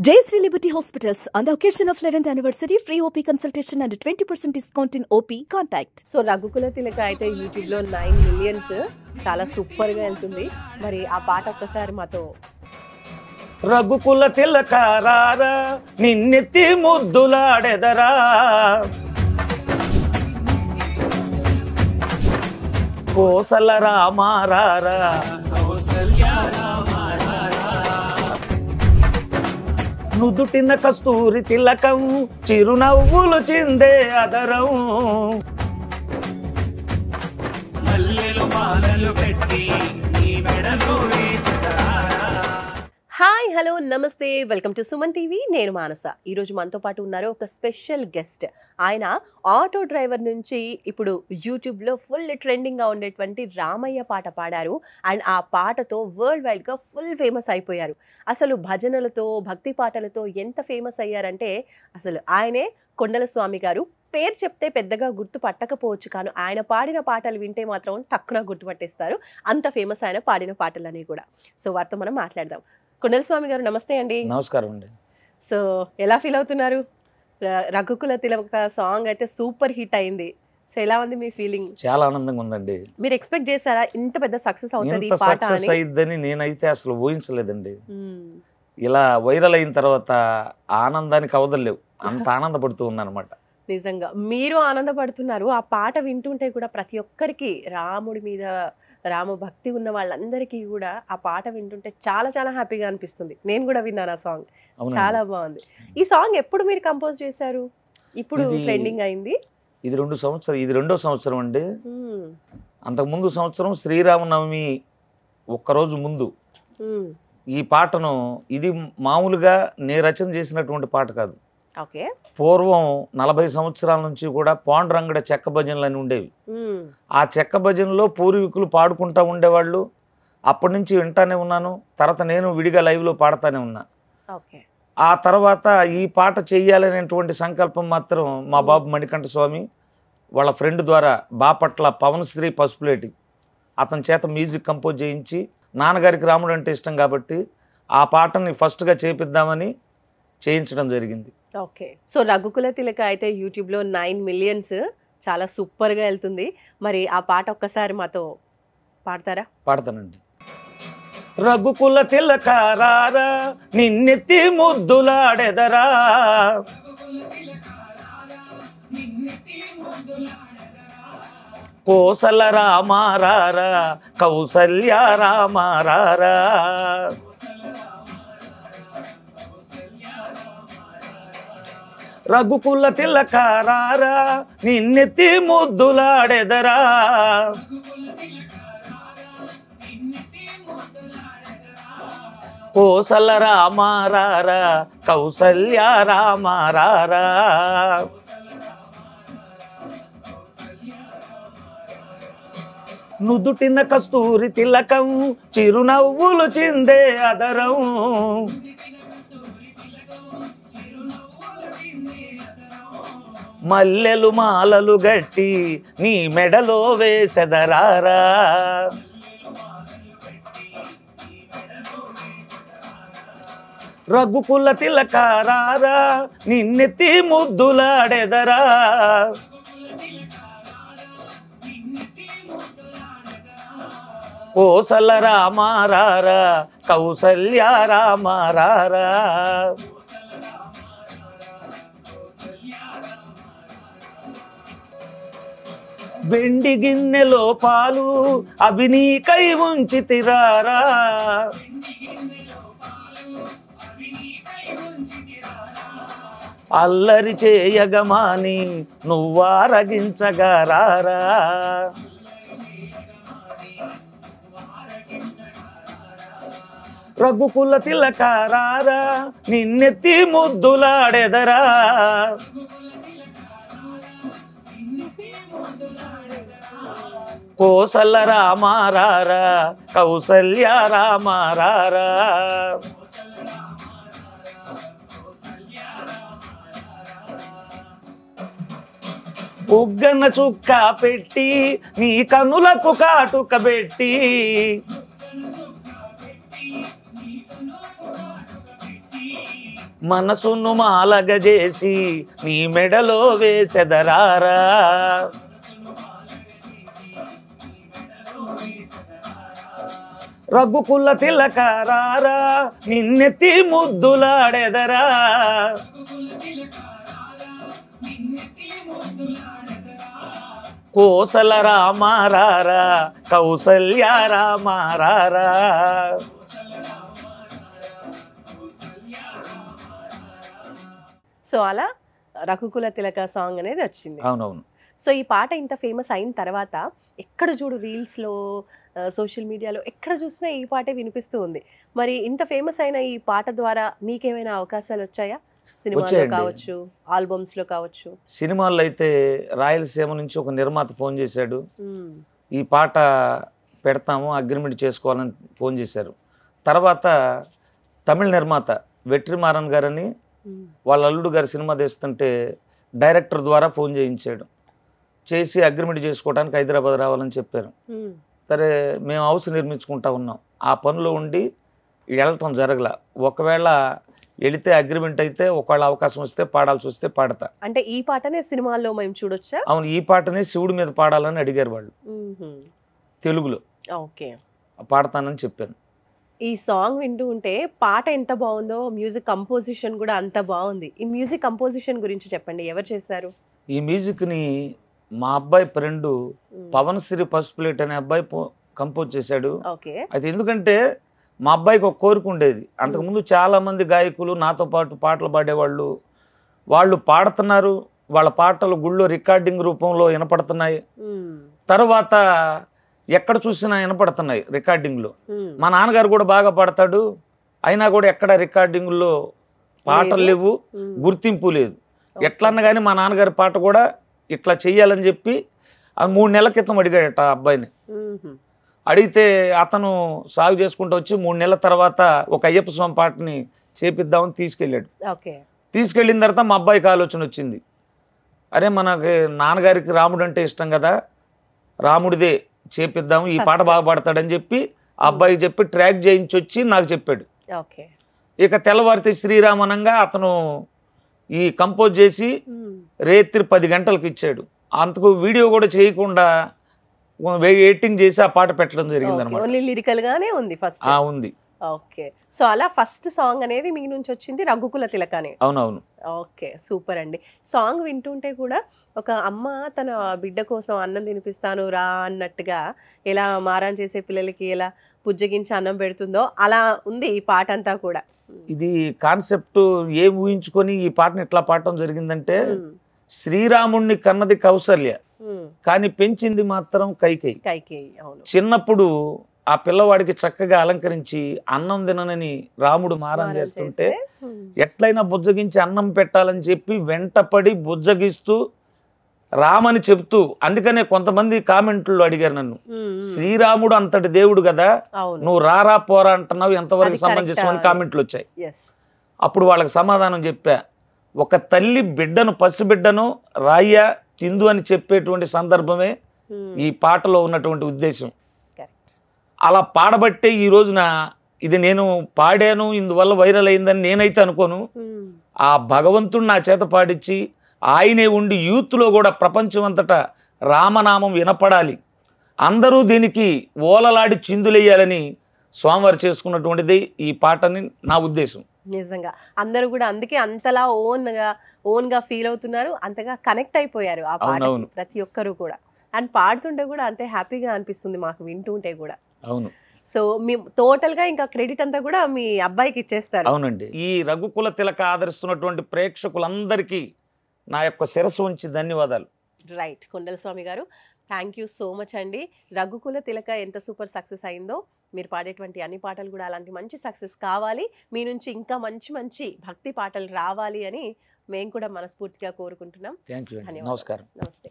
Jayashree Liberty Hospitals on the occasion of 11th anniversary free OP consultation and 20% discount in OP contact. So రఘుకుల తిలక అయితే YouTube లో 9 millions చాలా super గా వెళ్తుంది. మరి ఆ పాట ఒక్కసారి మాతో. రఘుకుల తిలక రారా నిన్నెత్తి ముద్దులాడెదరా కోసల రామారారా నుదుటిన కస్తూరి తిలకం చిరునవ్వులు చిందే అదరం హాయ్ హలో నమస్తే, వెల్కమ్ టు సుమన్ టీవీ. నేను మానస. ఈరోజు మనతో పాటు ఉన్నారు ఒక స్పెషల్ గెస్ట్. ఆయన ఆటో డ్రైవర్ నుంచి ఇప్పుడు యూట్యూబ్లో ఫుల్ ట్రెండింగ్గా ఉండేటువంటి రామయ్య పాట పాడారు. అండ్ ఆ పాటతో వరల్డ్ వైడ్గా ఫుల్ ఫేమస్ అయిపోయారు. అసలు భజనలతో భక్తి పాటలతో ఎంత ఫేమస్ అయ్యారంటే అసలు ఆయనే కొండల స్వామి గారు. పేరు చెప్తే పెద్దగా గుర్తు పట్టకపోవచ్చు, కానీ ఆయన పాడిన పాటలు వింటే మాత్రం టక్కున గుర్తుపట్టేస్తారు. అంత ఫేమస్ ఆయన పాడిన పాటలని కూడా. సో వారితో మనం మాట్లాడదాం. కొండల స్వామి గారు నమస్తే అండి. నమస్కారం అండి. సో ఎలా ఫీల్ అవుతున్నారు? రఘుకుల తిలక సాంగ్ అయితే సూపర్ హిట్ అయింది. సో ఎలా ఉంది మీ ఫీలింగ్? చాలా ఆనందంగా ఉందండి. మీరు ఎక్స్పెక్ట్ చేశారా ఇంత పెద్ద సక్సెస్ అవుతుంది ఈ ఇంత పాట సక్సెస్ అని? అయిద్దని నేనైతే అసలు ఊహించలేదండి. ఇలా వైరల్ అయిన తర్వాత ఆనందానికి అవదలేవు, అంత ఆనందపడుతూ ఉన్నాను అనమాట. నిజంగా మీరు ఆనందపడుతున్నారు. ఆ పాట వింటుంటే కూడా ప్రతి ఒక్కరికి రాముడి మీద రామ భక్తి ఉన్న వాళ్ళందరికీ కూడా ఆ పాట వింటుంటే చాలా చాలా హ్యాపీగా అనిపిస్తుంది. నేను కూడా విన్నాను ఆ సాంగ్, చాలా బాగుంది. ఈ సాంగ్ ఎప్పుడు మీరు కంపోజ్ చేశారు? ఇప్పుడు ట్రెండింగ్ అయింది. ఇది రెండో సంవత్సరం అండి. అంతకుముందు సంవత్సరం శ్రీరామనవమి ఒక్కరోజు ముందు ఈ పాటను, ఇది మామూలుగా నేను రచన చేసినటువంటి పాట కాదు. ఓకే. పూర్వం 40 సంవత్సరాల నుంచి కూడా పాండురంగడ చెక్క భజనలు అని ఉండేవి. ఆ చెక్క భజనలో పూర్వీకులు పాడుకుంటా ఉండేవాళ్ళు. అప్పటి నుంచి వింటానే ఉన్నాను. తర్వాత నేను విడిగా లైవ్లో పాడుతూనే ఉన్నా. ఆ తర్వాత ఈ పాట చెయ్యాలనేటువంటి సంకల్పం మాత్రం మా బాబు మణికంఠ స్వామి వాళ్ళ ఫ్రెండ్ ద్వారా బాపట్ల పవన్ శ్రీ పసుపులేటి అతని చేత మ్యూజిక్ కంపోజ్ చేయించి, నాన్నగారికి రాముడు అంటే ఇష్టం కాబట్టి ఆ పాటని ఫస్ట్గా చేపిద్దామని చేయించడం జరిగింది. ఓకే. సో రఘుకుల తిలక అయితే యూట్యూబ్లో 9 మిలియన్స్ చాలా సూపర్గా వెళ్తుంది. మరి ఆ పాట ఒక్కసారి మాతో పాడతారా? పాడతానండి. రఘుకుల తిలక రారా నిన్నెత్తి ముద్దులాడెదరా కోసల రామారారా కౌసల్య రామారారా రఘుకుల తిలక రారా నిన్నెత్తి ముద్దులాడెదరా కోసల రామారారా కౌసల్య రామారారా నుదుటిన కస్తూరి తిలకం చిరునవ్వులు చిందే అదరం మల్లెలు మాలలు గట్టి నీ మెడలో వేసెదరారా రఘుకుల తిలక రారా నిన్నెత్తి ముద్దులాడెదరా కోసల రామారారా కౌసల్య రామారారా వెండి గిన్నెలో పాలు అవి నీకై ఉంచి తిరారా అల్లరి చేయగమాని నువ్వారగించగరారా రఘుకుల తిలక రారా నిన్నెత్తి ముద్దులాడెదరా కోసల రామారారా కౌసల్య రామారారా బుగ్గన చుక్క పెట్టి నీ కనులకు కాటుక పెట్టి మనసును మాలగజేసి నీ మెడలో వేసెదరారా. రఘుకుల తిలకారారా నిన్నెత్తి ముద్దులాడెదరా. కోసల రామారారా కౌసల్య రామారారా. సో అలా రఘుకుల తిలక సాంగ్ అనేది వచ్చింది. అవునవును. సో ఈ పాట ఇంత ఫేమస్ అయిన తర్వాత ఎక్కడ చూడు రీల్స్లో, సోషల్ మీడియాలో ఎక్కడ చూసినా ఈ పాటే వినిపిస్తూ ఉంది. మరి ఇంత ఫేమస్ అయిన ఈ పాట ద్వారా మీకేమైనా అవకాశాలు వచ్చాయా? సినిమాలో వచ్చాయండి. కావచ్చు, ఆల్బమ్స్లో కావచ్చు. సినిమాల్లో అయితే రాయలసీమ నుంచి ఒక నిర్మాత ఫోన్ చేశాడు, ఈ పాట పెడతాము అగ్రిమెంట్ చేసుకోవాలని ఫోన్ చేశారు. తర్వాత తమిళ నిర్మాత వెట్రిమారన్ గారని వాళ్ళ అల్లుడు గారు సినిమా తీస్తుంటే డైరెక్టర్ ద్వారా ఫోన్ చేయించాడు. చేసి అగ్రిమెంట్ చేసుకోవడానికి హైదరాబాద్ రావాలని చెప్పారు. సరే మేము హౌస్ నిర్మించుకుంటా ఉన్నాం, ఆ పనిలో ఉండి వెళ్ళటం జరగల. ఒకవేళ వెళితే అగ్రిమెంట్ అయితే ఒకవేళ అవకాశం వస్తే పాడాల్సి వస్తే పాడతా. అంటే ఈ పాటనే సినిమాల్లో మేము చూడొచ్చా? అవును, ఈ పాటనే శివుడి మీద పాడాలని అడిగారు వాళ్ళు, తెలుగులో. ఓకే, పాడతానని చెప్పాను. ఈ సాంగ్ వింటూ ఉంటే పాట ఎంత బాగుందో, మ్యూజిక్ కంపోజిషన్ కూడా అంత బాగుంది. ఈ మ్యూజిక్ కంపోజిషన్ గురించి చెప్పండి, ఎవరు చేశారు? ఈ మ్యూజిక్ని మా అబ్బాయి ఫ్రెండ్ పవన్ శ్రీ పసుపులేట్ అనే అబ్బాయి కంపోజ్ చేశాడు. ఓకే. అయితే ఎందుకంటే మా అబ్బాయికి ఒక కోరిక ఉండేది. అంతకుముందు చాలామంది గాయకులు నాతో పాటు పాటలు పాడేవాళ్ళు, వాళ్ళు పాడుతున్నారు, వాళ్ళ పాటలు గుళ్ళో రికార్డింగ్ రూపంలో వినపడుతున్నాయి, తర్వాత ఎక్కడ చూసినా వినపడుతున్నాయి రికార్డింగ్లో. మా నాన్నగారు కూడా బాగా పాడతాడు, అయినా కూడా ఎక్కడ రికార్డింగ్లో పాటలు లేవు, గుర్తింపు లేదు. ఎట్లన్నా కానీ మా నాన్నగారి పాట కూడా ఇట్లా చెయ్యాలని చెప్పి 3 నెలల క్రితం అడిగాడట ఆ అబ్బాయిని. అడిగితే అతను సాగు చేసుకుంటూ వచ్చి 3 నెలల తర్వాత ఒక అయ్యప్ప స్వామి పాటని చేపిద్దామని తీసుకెళ్ళాడు. తీసుకెళ్ళిన తర్వాత మా అబ్బాయికి ఆలోచన వచ్చింది, అరే మనకి నాన్నగారికి రాముడు అంటే ఇష్టం కదా, రాముడిదే చేపిద్దాము, ఈ పాట బాగా పాడతాడని చెప్పి ఆ అబ్బాయికి చెప్పి ట్రాక్ చేయించి వచ్చి నాకు చెప్పాడు. ఇక తెల్లవారితే శ్రీరామనంగా అతను ఈ కంపోజ్ చేసి రేత్రి 10 గంటలకు ఇచ్చాడు. అంతకు వీడియో కూడా చేయకుండా ఎడిటింగ్ చేసి ఆ పాట పెట్టడం జరిగింది అనమాట. ఓన్లీ లిరికల్ గానే ఉంది ఫస్ట్. ఉంది. ఓకే. సో అలా ఫస్ట్ సాంగ్ అనేది మీ నుంచి వచ్చింది రఘుకుల తిలకనే. అవునవును. ఓకే, సూపర్ అండి. సాంగ్ వింటుంటే కూడా ఒక అమ్మ తన బిడ్డ కోసం అన్నం తినిపిస్తాను రా అన్నట్టుగా, ఎలా మారాన్ చేసే పిల్లలకి ఎలా పుజ్జగించి అన్నం పెడుతుందో అలా ఉంది ఈ పాట అంతా కూడా. ఇది కాన్సెప్ట్ ఏం ఊహించుకొని ఈ పాటను ఎట్లా పాడటం జరిగిందంటే, శ్రీరాముణ్ణి కన్నది కౌసల్య, కానీ పెంచింది మాత్రం కైకేయి. చిన్నప్పుడు ఆ పిల్లవాడికి చక్కగా అలంకరించి అన్నం తిననని రాముడు మారం చేస్తుంటే ఎట్లయినా బుజ్జగించి అన్నం పెట్టాలని చెప్పి వెంటపడి బుజ్జగిస్తూ రామని చెప్తూ, అందుకనే కొంతమంది కామెంట్లో అడిగారు నన్ను, శ్రీరాముడు అంతటి దేవుడు కదా, నువ్వు రారా పోరా అంటున్నావు, ఎంతవరకు సమంజసం అని కామెంట్లు వచ్చాయి. అప్పుడు వాళ్ళకి సమాధానం చెప్పా, ఒక తల్లి బిడ్డను పసిబిడ్డను రాయ్య తిందు అని చెప్పేటువంటి సందర్భమే ఈ పాటలో ఉన్నటువంటి ఉద్దేశం. అలా పాడబట్టే ఈ రోజున ఇది నేను పాడాను, ఇందువల్ల వైరల్ అయిందని నేనైతే అనుకోను. ఆ భగవంతుడు నా చేత పాడించి ఆయనే ఉండి యూత్లో కూడా ప్రపంచం అంతటా రామనామం వినపడాలి, అందరూ దీనికి ఓలలాడి చిందులేయాలని స్వామివారు చేసుకున్నటువంటిది ఈ పాటని నా ఉద్దేశం. నిజంగా అందరూ కూడా అందుకే అంతలా ఓన్ గా ఫీల్ అవుతున్నారు, అంతగా కనెక్ట్ అయిపోయారు ఆ పాటకి ప్రతి ఒక్కరు కూడా. అండ్ పాడుతుంటే కూడా అంతే హ్యాపీగా అనిపిస్తుంది మాకు వింటుంటే కూడా. అవును. సో మీ టోటల్ గా ఇంకా క్రెడిట్ అంతా కూడా మీ అబ్బాయికి ఇచ్చేస్తారు. అవునండి. ఈ రఘుకుల తిలక ఆదరిస్తున్నటువంటి ప్రేక్షకులందరికీ నా యొక్క శిరస్సు ఉంచి ధన్యవాదాలు. రైట్, కొండల స్వామి గారు, థ్యాంక్ యూ సో మచ్ అండి. రఘుకుల తిలక ఎంత సూపర్ సక్సెస్ అయిందో, మీరు పాడేటువంటి అన్ని పాటలు కూడా అలాంటి మంచి సక్సెస్ కావాలి, మీ నుంచి ఇంకా మంచి మంచి భక్తి పాటలు రావాలి అని మేము కూడా మనస్ఫూర్తిగా కోరుకుంటున్నాం. Thank you. నమస్కారం. నమస్తే.